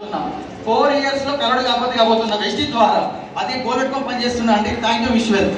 4 years లో కలడు కాబోతున్న Vestige ద్వారా అది గోల్ పెట్టుకొని పనిచేస్తున్నా అండి. Thank you Vishwal.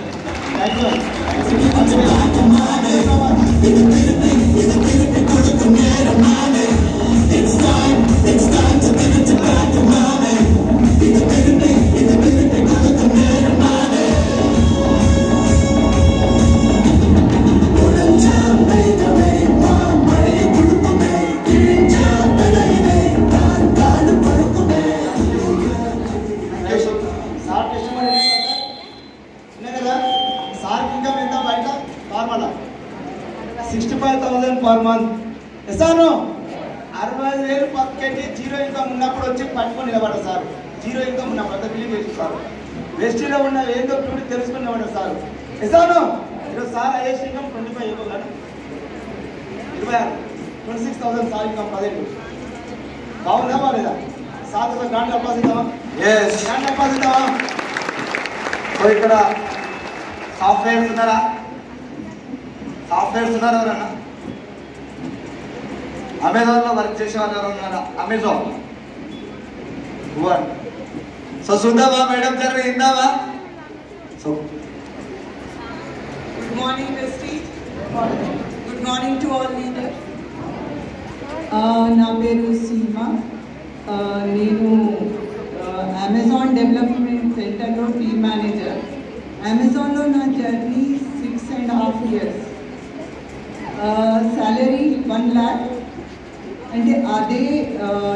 Formula 65,000 per month. ఎసాను 65,000 పర్ కేజీ జీరో ఇన్కమ్ ఉన్నప్పుడు వచ్చి పట్టుకొని నిలబడ్డారు సార్. జీరో ఇన్కమ్ ఉన్నప్పుడు అంతా బిల్లింగ్ చేసి సార్ వెస్టీలో ఉన్న ఏందో చూడి తెలుసుకుని నిలబడ్డారు సార్. ఎసాను ఈరోజు సార్ హైయెస్ట్ ఇన్కమ్ 25 ఇవ్వగలరు 26,000 సార్ ఇన్కమ్ 10. బాగుందా బాగాలేదా సార్? గ్రాండ్ అప్లాస్ ఇద్దామా? గ్రాండ్ అప్లాస్ ఇద్దామా? సో ఇక్కడ సాఫ్ట్వేర్స్ ఉన్నారా? సాఫ్ట్వేర్స్ ఉన్నారా ఎవరన్నా? అమెజాన్లో వర్క్ చేసే వాళ్ళు ఎవరు ఉన్నారా? అమెజాన్ సో చూద్దామా మేడం గారు, విందామా? So good morning Vestige. Good morning to all leaders. నా పేరు సీమా. నేను అమెజాన్ డెవలప్మెంట్ సెంటర్లో టీమ్ మేనేజర్. అమెజాన్లో నా జర్నీ 6.5 years. Salary 1 lakh. అంటే అదే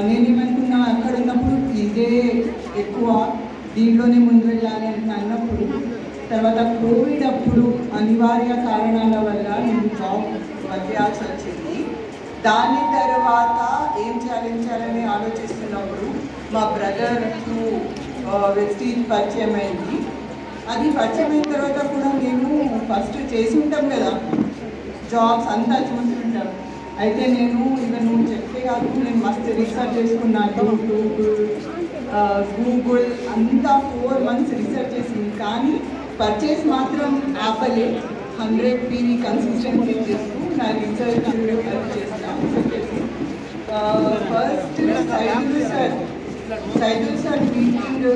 నేనేమనుకున్నా అక్కడ ఉన్నప్పుడు ఇదే ఎక్కువ, దీంట్లోనే ముందు వెళ్ళాలి అని అన్నప్పుడు తర్వాత కోవిడ్ అప్పుడు అనివార్య కారణాల వల్ల నేను జాబ్ వదిలేయాల్సి వచ్చింది. దాని తర్వాత ఏం చేయాలని ఆలోచిస్తున్నప్పుడు మా బ్రదర్ వెస్టీజ్ పరిచయం అయింది. అది పరిచయం అయిన తర్వాత కూడా నేను ఫస్ట్ చేసి ఉంటాం కదా జాబ్స్ అంతా చూసి ఉంటాం. అయితే నేను ఇక నువ్వు చెప్తే కాదు, నేను మస్తు రీసెర్చ్ చేసుకున్నాను. గూగుల్ అంతా 4 months రీసెర్చ్ చేసింది, కానీ పర్చేస్ మాత్రం ఆపలే. 100 PV కన్సిస్టెన్సీ చేస్తూ నా రీసెర్చ్ చేస్తాను. First Saidul sir meeting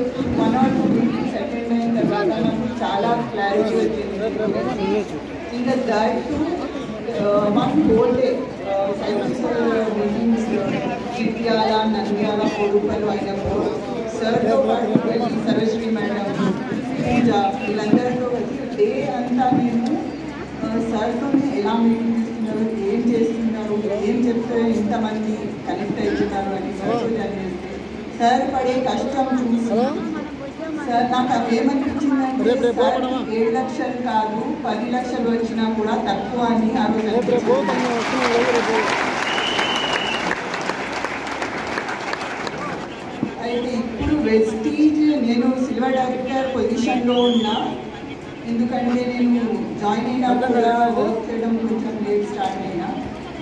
1 or 2 meetings attend అయిన తర్వాత నాకు చాలా క్లారిటీ వచ్చింది. ఇంకా that one whole day Saidul sir meetings Itiyala, Nandyala, Kodupalli అయినప్పుడు సార్తో పాటు వెళ్ళి సర్వశ్రీ మేడం, పూజ వీళ్ళందరితో కలిసి డే అంతా నేను సార్తోనే ఎలా మీటింగ్ చేస్తున్నారు, ఏం చేస్తున్నారు, ఏం చెప్తే ఎంతమంది కనెక్ట్ అవుతున్నారు అని సార్తో చేస్తే సార్ పడే కష్టం చూసి సార్ నాకు అవి ఏమనిపించిందంటే 7 లక్షలు కాదు 10 లక్షలు వచ్చినా కూడా తక్కువ అని అయితే ఇప్పుడు వెస్టీజ్ నేను సిల్వర్ డైరెక్టర్ పొజిషన్లో ఉన్నా. ఎందుకంటే నేను జాయిన్ అయినప్పుడు కూడా వర్క్ చేయడం కొంచెం లేట్ స్టార్ట్ అయినా.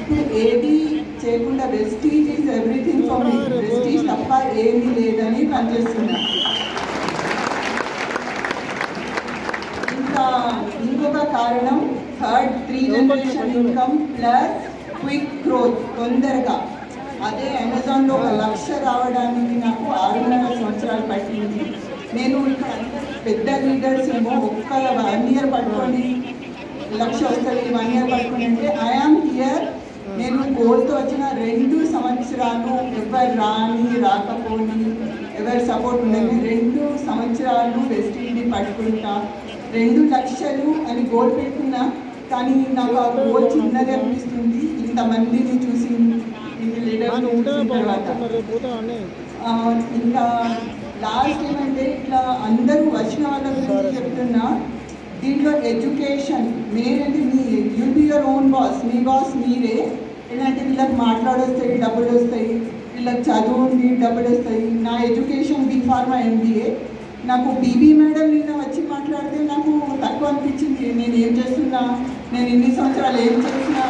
ఇప్పుడు ఏది చేయకుండా Vestige is everything for me, Vestige తప్ప ఏమీ లేదని పనిచేస్తున్నా. ఇంకా ఇంకొక కారణం 3rd generation income plus quick growth తొందరగా. అదే అమెజాన్లో 1 లక్ష రావడానికి నాకు 6.5 సంవత్సరాలు పట్టింది. నేను ఇక్కడ పెద్ద లీడర్స్ ఏమో ఒక్క 1 year పట్టుకొని 1 లక్ష వస్తుంది, 1 year పట్టుకొని అంటే ఐఆమ్ హియర్. నేను గోల్తో వచ్చిన 2 సంవత్సరాలు ఎవరు రాకపోని ఎవరు సపోర్ట్ ఉండని 2 సంవత్సరాలు వెస్టీజ్ని పట్టుకుంటా 2 లక్షలు అని గోల్ పెట్టుకున్నా. కానీ నాకు ఆ గోల్ చిన్నది అనిపిస్తుంది ఇంతమందిని చూసి, ఇన్ని లీడర్ని చూసిన తర్వాత. ఇంకా లాస్ట్ ఏమంటే ఇట్లా అందరూ వచ్చిన వాళ్ళ గురించి చెప్తున్నా. దీంట్లో ఎడ్యుకేషన్ మీరంటే you'll be your own boss, me boss మీరే. ఏంటంటే వీళ్ళకి మాట్లాడొస్తాయి, డబ్బులు వస్తాయి, వీళ్ళకి చదువు ఉండి డబ్బులు వస్తాయి. నా ఎడ్యుకేషన్ B.Pharma MBA. నాకు బీబీ మేడం నిన్న వచ్చి మాట్లాడితే నాకు తక్కువ అనిపించింది. నేను ఏం చేస్తున్నా, నేను ఇన్ని సంవత్సరాలు ఏం చేస్తున్నా.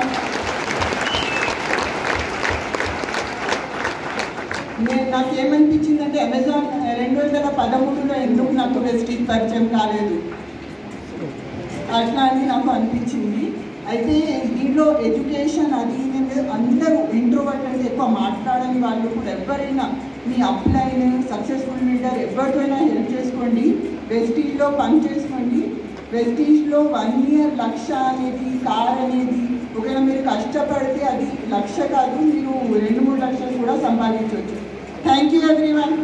నాకేమనిపించిందంటే అమెజాన్ 2013లో ఎందుకు నాకు వెస్టీజ్ పరిచయం కాలేదు అట్లా అని నాకు అనిపించింది. అయితే దీంట్లో ఎడ్యుకేషన్ అది అందరూ ఇంట్రోవర్ట్ అంటే ఎక్కువ మాట్లాడని వాళ్ళు కూడా ఎవరైనా మీ అప్లైన్ సక్సెస్ఫుల్ మీటర్ ఎవరితోనైనా హెల్ప్ చేసుకోండి. వెస్టీజ్లో పని చేసుకోండి. వెస్టీజ్లో 1 year లక్ష అనేది కార్ అనేది ఒకవేళ మీరు కష్టపడితే అది లక్ష కాదు, మీరు 2-3 లక్షలు కూడా సంపాదించవచ్చు. Thank you everyone.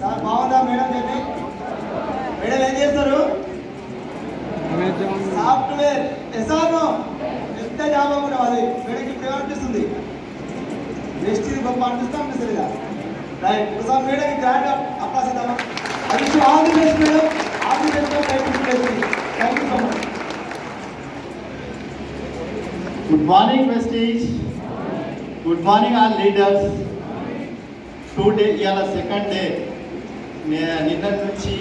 సార్ బాగుందా మేడం? చెప్పి మేడం ఏం చేస్తారు? సాఫ్ట్వేర్. ఎసాను ఎంత జాబ్ కూడా అది మేడంకి ఇప్పుడు అనిపిస్తుంది. నెక్స్ట్ ఇది గొప్ప అనిపిస్తాం అనిపిస్తుందిగా. రైట్. ఒకసారి మేడంకి గ్రాండ్ అప్లాస్ ఇద్దామా? అది all the best madam. All the best. Thank you so much. Good morning, Prestige. Good morning, all leaders. Today, ఇవాళ సెకండ్ డే. నిన్న నుంచి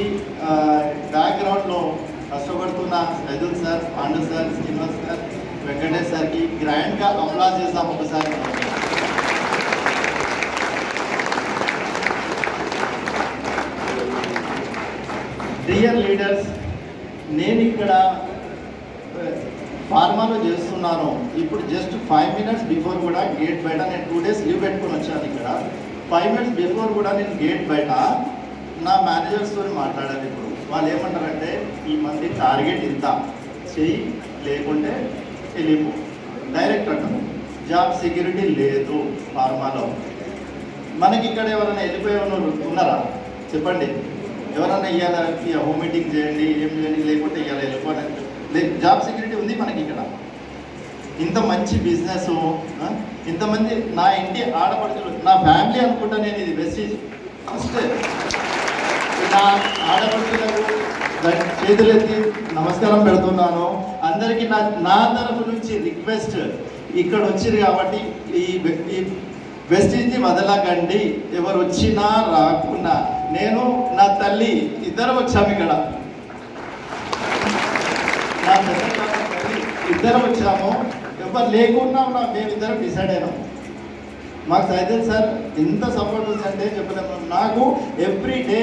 బ్యాక్గ్రౌండ్లో కష్టపడుతున్న Saidul sir, Pandu sir, Srinivas sir, Venkatesh సార్కి గ్రాండ్గా అప్లాస్ చేస్తాం ఒకసారి. డియర్ లీడర్స్, నేను ఇక్కడ ఫార్మాలో చేస్తున్నాను. ఇప్పుడు జస్ట్ 5 minutes బిఫోర్ కూడా గేట్ బయట, నేను 2 days లీవ్ పెట్టుకొని వచ్చాను. ఇక్కడ 5 minutes బిఫోర్ కూడా నేను గేట్ బయట నా మేనేజర్స్తో మాట్లాడాను. ఇప్పుడు వాళ్ళు ఏమంటారంటే, ఈ మంది టార్గెట్ ఇంత చెయ్యి, లేకుంటే వెళ్ళిపో, డైరెక్ట్ అంటారు. జాబ్ సెక్యూరిటీ లేదు ఫార్మాలో. మనకి ఇక్కడ ఎవరైనా వెళ్ళిపోయే ఉన్నారా చెప్పండి? ఎవరన్నా ఇవాళ హోమ్ మీటింగ్ చేయండి, ఏం చేయండి, లేకుంటే ఇవాళ వెళ్ళిపోవడానికి జాబ్ సెక్యూరిటీ ఉంది మనకి ఇక్కడ. ఇంత మంచి బిజినెస్, ఇంతమంది నా ఇంటి ఆడపడుచులు, నా ఫ్యామిలీ అనుకుంటా నేను. ఇది వెస్టీజ్ ఫస్ట్. నా ఆడపడుచులకు చేతులెత్తి నమస్కారం పెడుతున్నాను. అందరికీ నా తరఫు నుంచి రిక్వెస్ట్, ఇక్కడ వచ్చింది కాబట్టి ఈ వెస్టీజ్ని వదలకండి. ఎవరు వచ్చినా రాకున్నా, నేను నా తల్లి ఇద్దరు వచ్చాము ఇక్కడ. నా తల్లి ఇద్దరు వచ్చాము. ఎవరు లేకున్నా మేమిద్దరం డిసైడ్ అయినాం. మాకు సైదుల్ సార్ ఎంత సపోర్ట్ ఉందంటే చెప్పలేము. నాకు ఎవ్రీ డే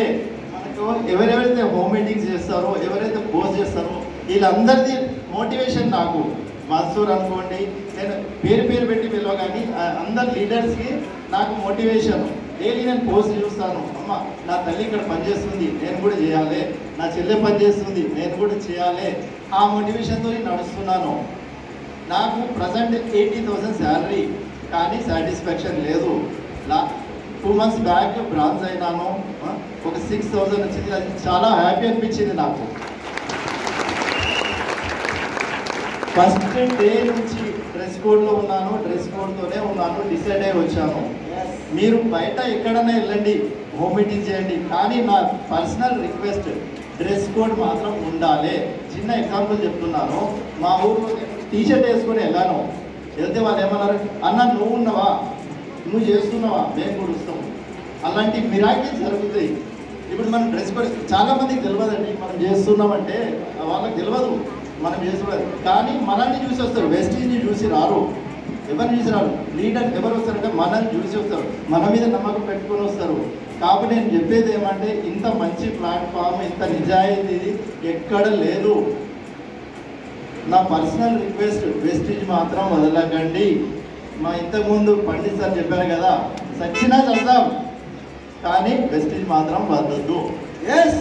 మనకు ఎవరెవరైతే హోమ్ మీటింగ్స్ చేస్తారో, ఎవరైతే పోస్ట్ చేస్తారో, వీళ్ళందరిది మోటివేషన్ నాకు. మసూర్ అనుకోండి, నేను పేరు పెట్టి పిలవ, కానీ అందరు లీడర్స్కి నాకు మోటివేషన్. డైలీ నేను పోస్ట్ చూస్తాను. అమ్మ, నా తల్లి ఇక్కడ పనిచేస్తుంది, నేను కూడా చేయాలి. నా చెల్లె పనిచేస్తుంది, నేను కూడా చేయాలి. ఆ మోటివేషన్తో నడుస్తున్నాను. నాకు ప్రజెంట్ 80,000 శాలరీ, కానీ సాటిస్ఫాక్షన్ లేదు. 2 months బ్యాక్ బ్రాంచ్ అయినాను, ఒక 6,000 వచ్చింది. అది చాలా హ్యాపీ అనిపించింది నాకు. ఫస్ట్ డే నుంచి డ్రెస్ కోడ్లో ఉన్నాను, డ్రెస్ కోడ్తోనే ఉన్నాను, డిసైడ్ అయ్యి వచ్చాను. మీరు బయట ఎక్కడైనా వెళ్ళండి, హోమ్ మీటింగ్ చేయండి, కానీ నా పర్సనల్ రిక్వెస్ట్, డ్రెస్ కోడ్ మాత్రం ఉండాలి. చిన్న ఎగ్జాంపుల్ చెప్తున్నాను. మా ఊరు టీషర్ట్ వేసుకొని వెళ్ళాను. వెళ్తే వాళ్ళు ఏమన్నారు, అన్న నువ్వు ఉన్నావా, నువ్వు చేస్తున్నావా, మేము కూడా వస్తాం. అలాంటి మిరాకిల్స్ జరుగుతాయి. ఇప్పుడు మనం డ్రెస్ కోడ్ చాలామందికి తెలియదండి. మనం చేస్తున్నామంటే వాళ్ళకి తెలియదు మనం చేస్తున్నారు, కానీ మనల్ని చూసి వస్తారు. వెస్టీజ్ని చూసి రారు. ఎవరిని చూసి రారు. లీడర్ ఎవరు వస్తారంటే మనల్ని చూసి వస్తారు, మన మీద నమ్మకం పెట్టుకొని వస్తారు. కాబట్టి నేను చెప్పేది ఏమంటే, ఇంత మంచి ప్లాట్ఫామ్, ఇంత నిజాయితీ ఎక్కడ లేదు. నా పర్సనల్ రిక్వెస్ట్, వెస్టీజ్ మాత్రం వదలకండి. మా ఇంతకుముందు పండిత్ సార్ చెప్పారు కదా, సచ్చినా చదువుదాం, కానీ వెస్టీజ్ మాత్రం వదలొద్దు. ఎస్.